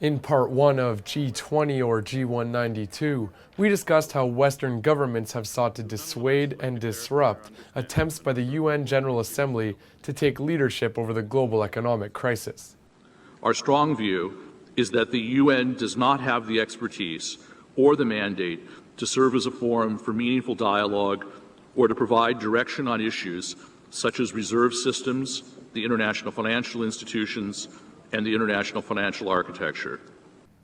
In part 1 of G-20 or G-192, we discussed how Western governments have sought to dissuade and disrupt attempts by the UN General Assembly to take leadership over the global economic crisis. Our strong view is that the UN does not have the expertise or the mandate to serve as a forum for meaningful dialogue or to provide direction on issues such as reserve systems, the international financial institutions, and the international financial architecture.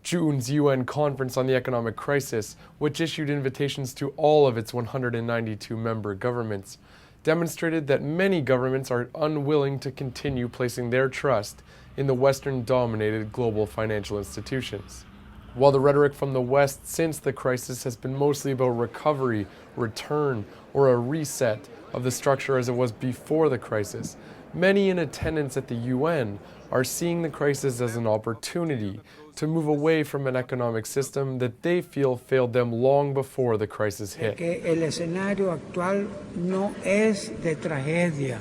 June's UN Conference on the Economic Crisis, which issued invitations to all of its 192 member governments, demonstrated that many governments are unwilling to continue placing their trust in the Western-dominated global financial institutions. While the rhetoric from the West since the crisis has been mostly about recovery, return, or a reset of the structure as it was before the crisis, many in attendance at the UN are seeing the crisis as an opportunity to move away from an economic system that they feel failed them long before the crisis hit. El escenario actual no es de tragedia,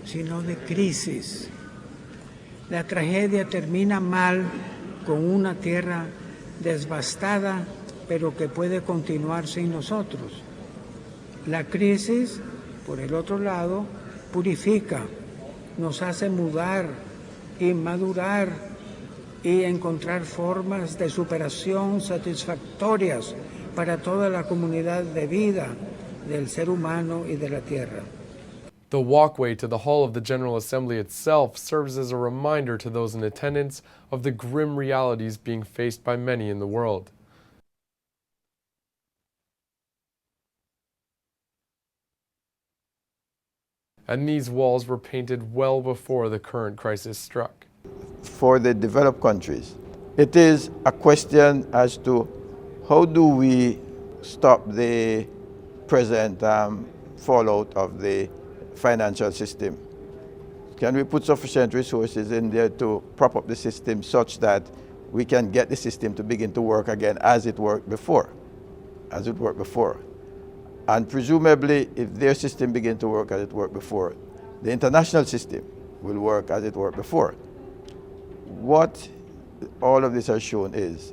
sino de crisis. La tragedia termina mal con una tierra devastada, pero que puede continuar sin nosotros. La crisis, por el otro lado, purifica, nos hace mudar y madurar y encontrar formas de superación satisfactorias para toda la comunidad de vida del ser humano y de la tierra. The walkway to the hall of the General Assembly itself serves as a reminder to those in attendance of the grim realities being faced by many in the world. And these walls were painted well before the current crisis struck. For the developed countries, it is a question as to how do we stop the present fallout of the financial system. Can we put sufficient resources in there to prop up the system such that we can get the system to begin to work again as it worked before? And presumably, if their system begins to work as it worked before, the international system will work as it worked before. What all of this has shown is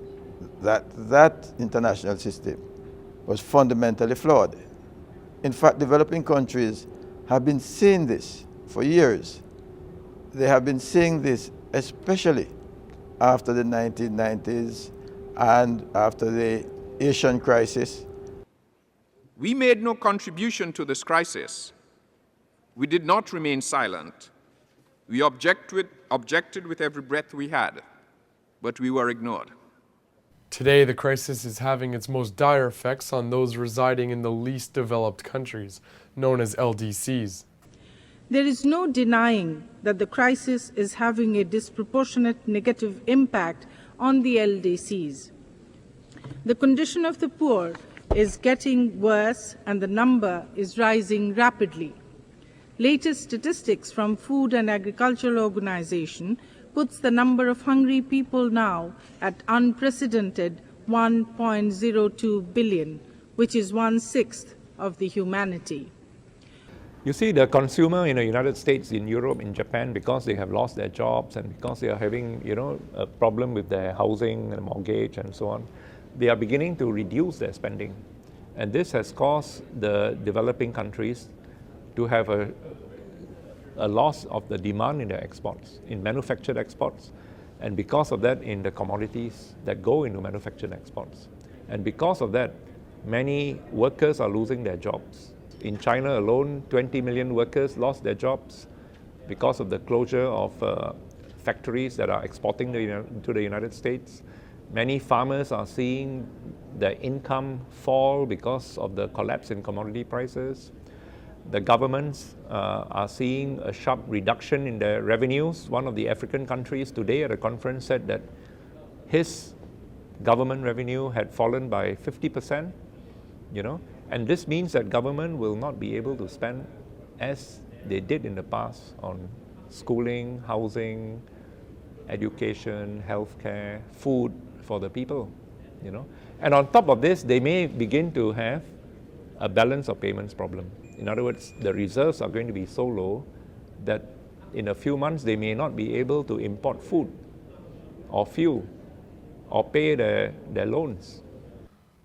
that that international system was fundamentally flawed. In fact, developing countries have been seeing this for years. They have been seeing this especially after the 1990s and after the Asian crisis. We made no contribution to this crisis. We did not remain silent. We objected with every breath we had, but we were ignored. Today, the crisis is having its most dire effects on those residing in the least developed countries, known as LDCs. There is no denying that the crisis is having a disproportionate negative impact on the LDCs. The condition of the poor is getting worse and the number is rising rapidly. Latest statistics from Food and Agricultural Organization puts the number of hungry people now at unprecedented 1.02 billion, which is 1/6 of the humanity. You see, the consumer in the United States, in Europe, in Japan, because they have lost their jobs and because they are having, a problem with their housing and mortgage and so on, they are beginning to reduce their spending. And this has caused the developing countries to have a loss of the demand in their exports, in manufactured exports, and because of that, in the commodities that go into manufactured exports. And because of that, many workers are losing their jobs. In China alone, 20 million workers lost their jobs because of the closure of factories that are exporting to the United States. Many farmers are seeing their income fall because of the collapse in commodity prices. The governments are seeing a sharp reduction in their revenues. One of the African countries today at a conference said that his government revenue had fallen by 50%, and this means that government will not be able to spend as they did in the past on schooling, housing, education, healthcare, food for the people, And on top of this, they may begin to have a balance of payments problem. In other words, the reserves are going to be so low that in a few months they may not be able to import food or fuel or pay their loans.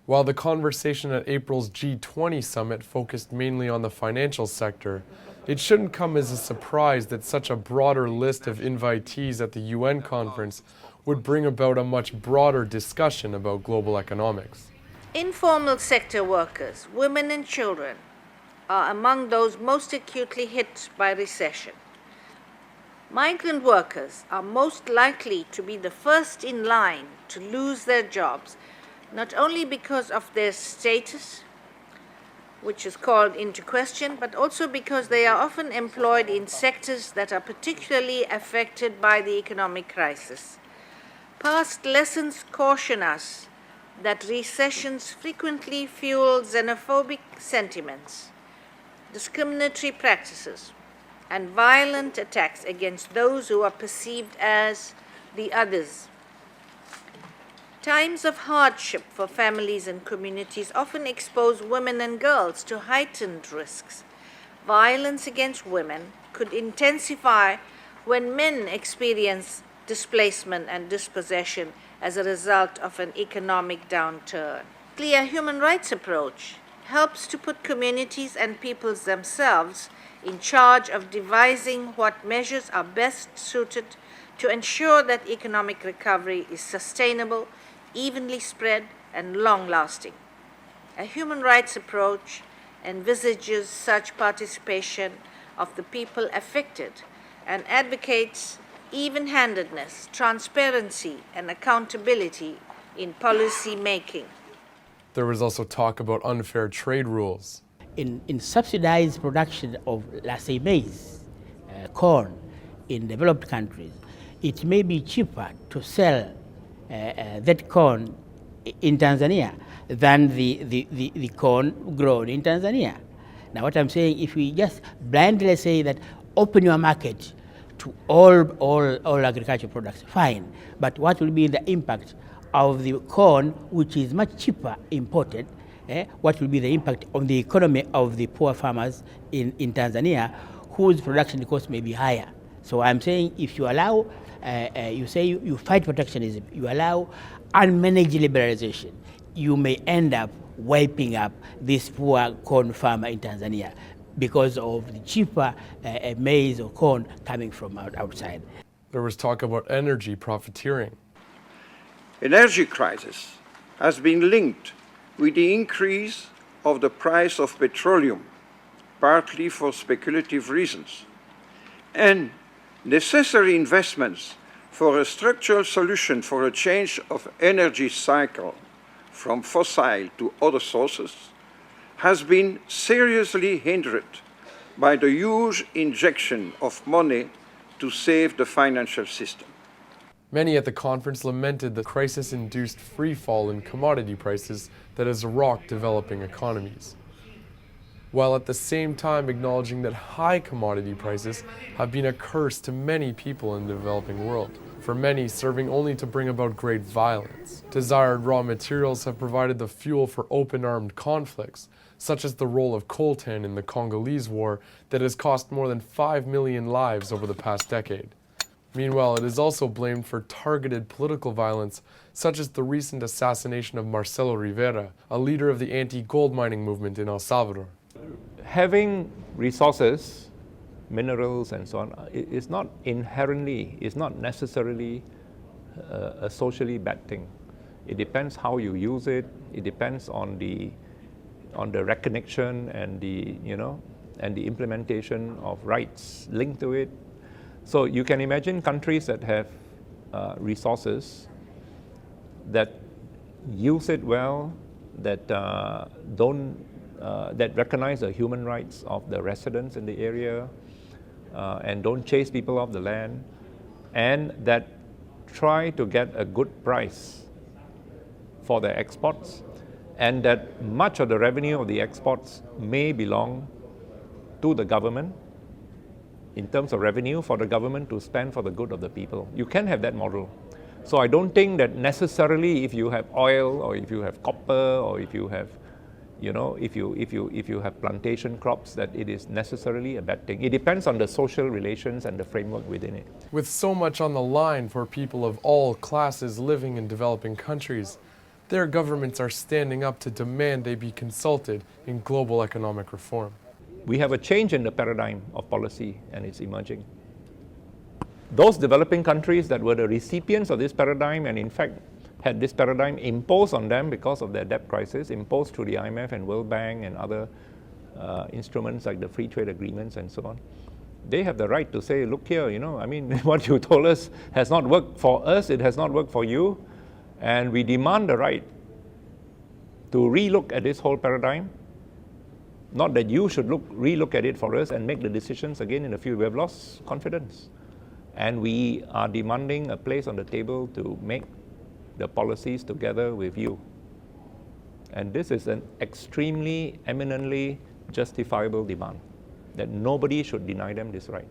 While the conversation at April's G-20 summit focused mainly on the financial sector, it shouldn't come as a surprise that such a broader list of invitees at the UN conference would bring about a much broader discussion about global economics. Informal sector workers, women and children, are among those most acutely hit by recession. Migrant workers are most likely to be the first in line to lose their jobs, not only because of their status, which is called into question, but also because they are often employed in sectors that are particularly affected by the economic crisis. Past lessons caution us that recessions frequently fuel xenophobic sentiments, discriminatory practices, and violent attacks against those who are perceived as the others. Times of hardship for families and communities often expose women and girls to heightened risks. Violence against women could intensify when men experience displacement and dispossession as a result of an economic downturn. A clear human rights approach helps to put communities and peoples themselves in charge of devising what measures are best suited to ensure that economic recovery is sustainable, evenly spread, and long-lasting. A human rights approach envisages such participation of the people affected and advocates even-handedness, transparency, and accountability in policy making. There was also talk about unfair trade rules. In subsidized production of, let's say, maize, corn in developed countries, it may be cheaper to sell that corn in Tanzania than the corn grown in Tanzania. Now, what I'm saying, if we just blindly say that open your market to all agricultural products, fine. But what will be the impact of the corn, which is much cheaper imported? What will be the impact on the economy of the poor farmers in Tanzania, whose production cost may be higher? So I'm saying, if you allow, you say you fight protectionism, you allow unmanaged liberalization, you may end up wiping up this poor corn farmer in Tanzania because of the cheaper maize or corn coming from outside. There was talk about energy profiteering. Energy crisis has been linked with the increase of the price of petroleum, partly for speculative reasons, and necessary investments for a structural solution for a change of energy cycle from fossil to other sources has been seriously hindered by the huge injection of money to save the financial system. Many at the conference lamented the crisis-induced free fall in commodity prices that has rocked developing economies, while at the same time acknowledging that high commodity prices have been a curse to many people in the developing world, for many serving only to bring about great violence. Desired raw materials have provided the fuel for open-armed conflicts, such as the role of coltan in the Congolese War that has cost more than 5 million lives over the past decade. Meanwhile, it is also blamed for targeted political violence, such as the recent assassination of Marcelo Rivera, a leader of the anti-gold mining movement in El Salvador. Having resources, minerals and so on, is not inherently, is not necessarily a socially bad thing. It depends how you use it. It depends on the recognition and the implementation of rights linked to it. So you can imagine countries that have resources, that use it well, that that recognize the human rights of the residents in the area, and don't chase people off the land, and that try to get a good price for their exports, and that much of the revenue of the exports may belong to the government in terms of revenue for the government to spend for the good of the people. You can have that model. So I don't think that necessarily if you have oil or if you have copper or if you have you know, if you have plantation crops, that it is necessarily a bad thing. It depends on the social relations and the framework within it. With so much on the line for people of all classes living in developing countries, their governments are standing up to demand they be consulted in global economic reform. We have a change in the paradigm of policy, and it's emerging. Those developing countries that were the recipients of this paradigm, and in fact had this paradigm imposed on them because of their debt crisis, imposed through the IMF and World Bank and other instruments like the free trade agreements and so on, they have the right to say, look here, you know, I mean, what you told us has not worked for us, it has not worked for you, and we demand the right to relook at this whole paradigm. Not that you should relook at it for us and make the decisions again in the future. We have lost confidence. And we are demanding a place on the table to make the policies together with you. And this is an extremely, eminently justifiable demand, that nobody should deny them this right.